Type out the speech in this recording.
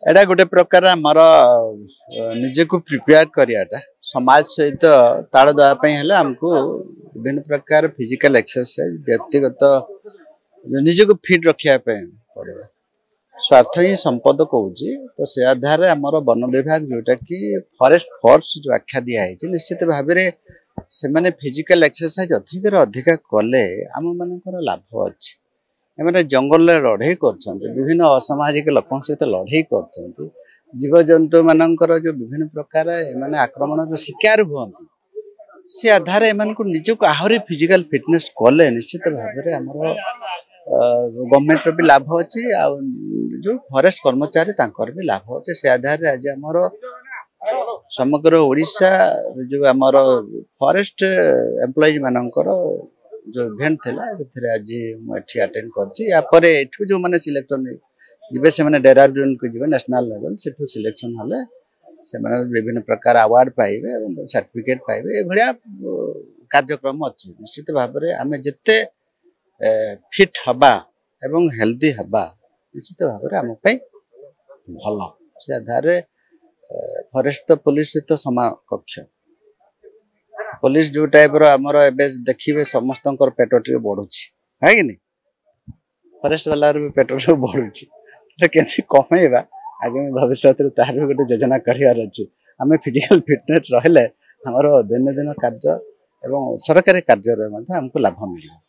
एटा गोटे प्रकार आमर निजे को प्रिपेयर करियाटा समाज सहित ताल देवाई आमको विभिन्न प्रकार फिजिकल एक्सरसाइज व्यक्तिगत निजे को फिट रखा पड़े स्वार्थ ही संपद कहूँ तो से आधार आमर वन विभाग जोटा कि फॉरेस्ट फोर्स जो आख्या दिखाई निश्चित भाव से मैंने फिजिकल एक्सरसाइज अधिक कले आम मान लाभ अच्छे एम जंगल लड़े कर विभिन्न असामाजिक लोक सहित लड़े कर जीव जंतु मानकर जो विभिन्न प्रकार एम आक्रमण शिकार हुआ से आधार एम निजक आहरी फिजिकल फिटनेस कले निश्चित भाव आमर गवर्नमेंट भी लाभ अच्छे जो फॉरेस्ट कर्मचारी तांकर भी लाभ अच्छे से आधार आज आमर समग्र ओडिशा जो आमर फॉरेस्ट एम्प्लॉइज मानकर जो इवेंट थिला आज मुझे अटेंड कर जो मैंने सिलेक्शन जी से मैंने डेहराडून को जी नेशनल लेवल से सिलेक्शन हेले से विभिन्न प्रकार अवार्ड पाइबे सर्टिफिकेट पाइबे ये कार्यक्रम अच्छे निश्चित भाव में आम जिते फिट हवा एवं हेल्दी हवा निश्चित भाव में आम भल से आधार फॉरेस्ट तो पुलिस सहित समकक्ष पुलिस जो टाइप रमर देखिए समस्त पेट टे बढ़ुची है कि नहीं फॉरेस्ट वाला भी पेट टे बढ़ुची केमती कमेबा आगामी भविष्य तार भी गोटे योजना करार अच्छे आम फिजिकल फिटनेस रहिले आमर दिन कार्य एवं सरकारी कार्य आमको लाभ मिले।